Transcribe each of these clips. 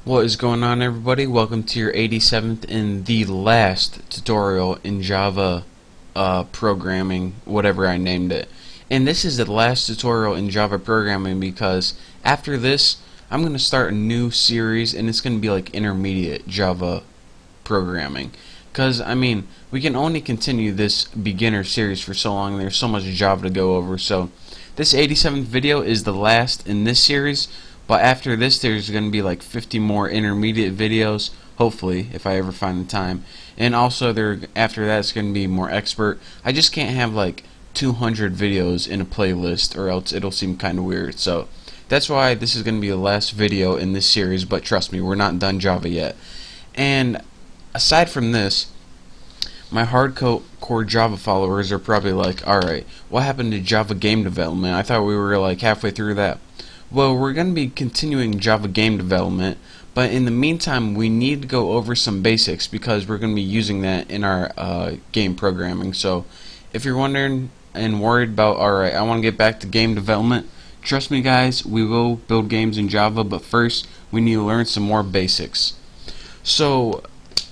What is going on, everybody? Welcome to your 87th and the last tutorial in Java programming, whatever I named it. And this is the last tutorial in Java programming because after this I'm going to start a new series, and it's going to be like intermediate Java programming. Because, I mean, we can only continue this beginner series for so long. There's so much Java to go over. So this 87th video is the last in this series. But after this, there's going to be like 50 more intermediate videos, hopefully, if I ever find the time. And also, after that, it's going to be more expert. I just can't have like 200 videos in a playlist, or else it'll seem kind of weird. So that's why this is going to be the last video in this series. But trust me, we're not done Java yet. And aside from this, my hardcore Java followers are probably like, alright, what happened to Java game development? I thought we were like halfway through that. Well, we're going to be continuing Java game development, but in the meantime we need to go over some basics because we're going to be using that in our game programming. So if you're wondering and worried about, alright, I want to get back to game development, trust me guys, we will build games in Java, but first we need to learn some more basics. So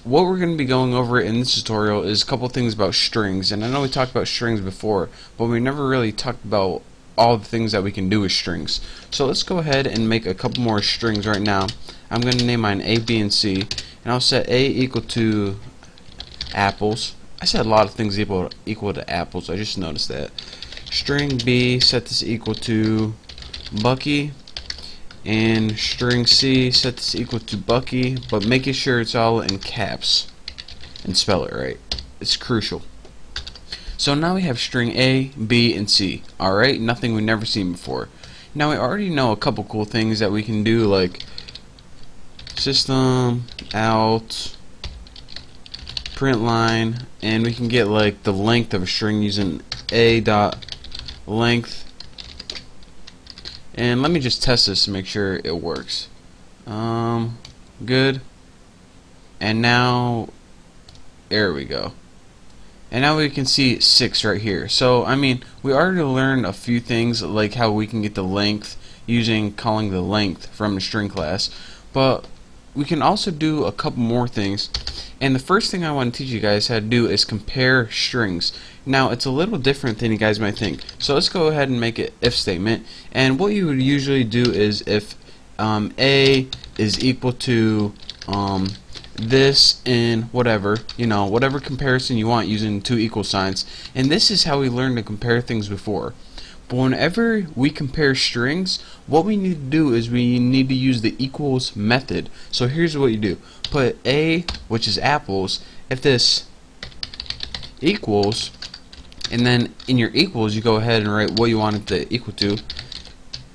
what we're going to be going over in this tutorial is a couple things about strings. And I know we talked about strings before, but we never really talked about all the things that we can do with strings. So let's go ahead and make a couple more strings right now. I'm going to name mine A, B, and C, and I'll set A equal to apples. I said a lot of things equal to apples. I just noticed that. String B, set this equal to Bucky, and string C, set this equal to Bucky, but making sure it's all in caps and spell it right. It's crucial. So now we have string A, B, and C. Alright, nothing we've never seen before. Now we already know a couple cool things that we can do, like system out print line, and we can get like the length of a string using a dot length. And let me just test this to make sure it works. Good. And now there we go. And now we can see 6 right here. So I mean, we already learned a few things, like how we can get the length using calling the length from the string class, but we can also do a couple more things. And the first thing I want to teach you guys how to do is compare strings. Now it's a little different than you guys might think. So let's go ahead and make an if statement. And what you would usually do is if A is equal to this in whatever, whatever comparison you want using two equal signs. And this is how we learned to compare things before. But whenever we compare strings, what we need to do is we need to use the equals method. So here's what you do. Put A, which is apples, if this equals, and then in your equals you go ahead and write what you want it to equal to.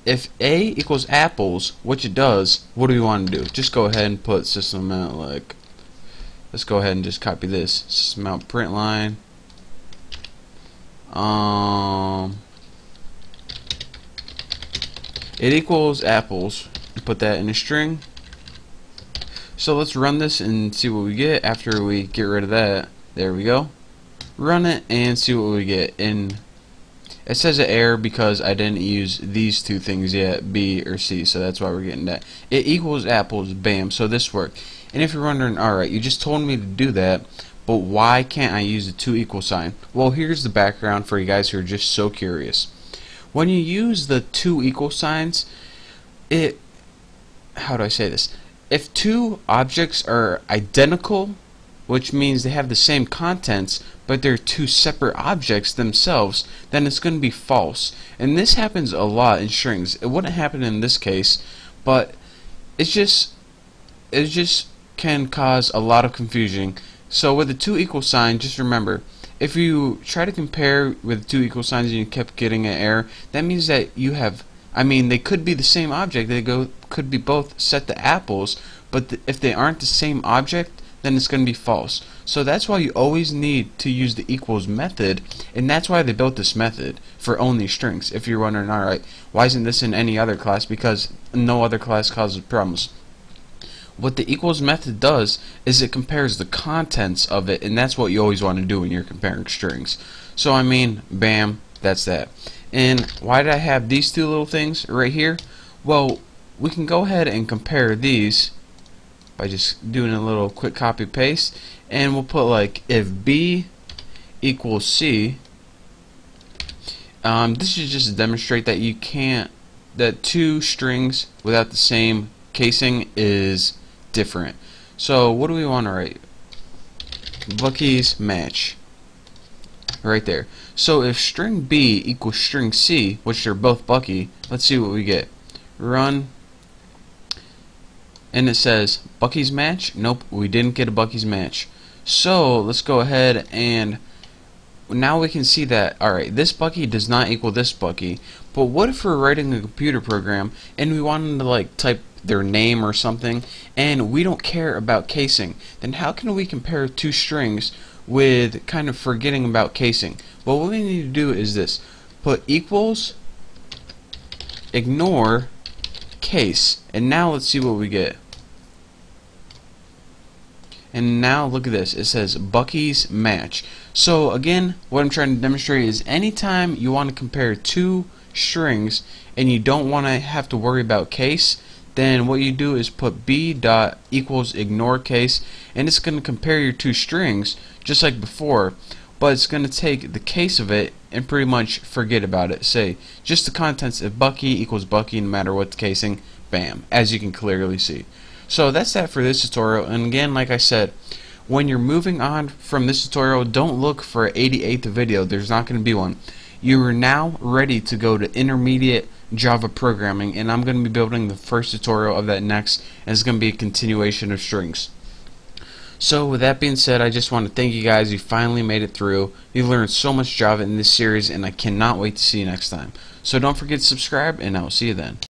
If A equals apples, which it does, what do we want to do? Just go ahead and put system out, like, let's go ahead and just copy this. System out print line. It equals apples. Put that in a string. So let's run this and see what we get after we get rid of that. There we go. Run it and see what we get. And it says an error because I didn't use these two things yet, B or C, so that's why we're getting that. It equals apples, bam, so this worked. And if you're wondering, alright, you just told me to do that, but why can't I use the two equal sign? Well, here's the background for you guys who are just so curious. When you use the two equal signs, how do I say this? If two objects are identical, which means they have the same contents, but they're two separate objects themselves, then it's going to be false. And this happens a lot in strings. It wouldn't happen in this case, but it just can cause a lot of confusion. So with the two equal sign, just remember, if you try to compare with two equal signs and you kept getting an error, that means that you have, they could be the same object, could be both set to apples, but if they aren't the same object, then it's going to be false. So that's why you always need to use the equals method, and that's why they built this method for only strings. If you're wondering, alright, why isn't this in any other class? Because no other class causes problems. What the equals method does is it compares the contents of it, and that's what you always want to do when you're comparing strings. So bam, that's that. And why did I have these two little things right here? Well, we can go ahead and compare these by just doing a little quick copy paste, and we'll put like if B equals C. This is just to demonstrate that you can't, that two strings without the same casing is different. So what do we want to write? Bucky's match. Right there. So if string B equals string C, which they're both Bucky, let's see what we get. Run, and it says Bucky's match. Nope, we didn't get a Bucky's match. So let's go ahead, and now we can see that, alright, this Bucky does not equal this Bucky. But what if we're writing a computer program and we wanted to like type their name or something, and we don't care about casing? Then how can we compare two strings with kind of forgetting about casing? Well, what we need to do is this: put equals, ignore, case, and now let's see what we get. And now look at this, it says Bucky's match. So again, what I'm trying to demonstrate is anytime you want to compare two strings and you don't want to have to worry about case, then what you do is put b dot equals ignore case, and it's going to compare your two strings just like before, but it's going to take the case of it and pretty much forget about it. Say just the contents of Bucky equals Bucky no matter what the casing, bam, as you can clearly see. So that's that for this tutorial, and again, like I said, when you're moving on from this tutorial, don't look for an 88th video. There's not going to be one. You are now ready to go to intermediate Java programming, and I'm going to be building the first tutorial of that next, and it's going to be a continuation of strings. So with that being said, I just want to thank you guys. You finally made it through. You learned so much Java in this series, and I cannot wait to see you next time. So don't forget to subscribe, and I will see you then.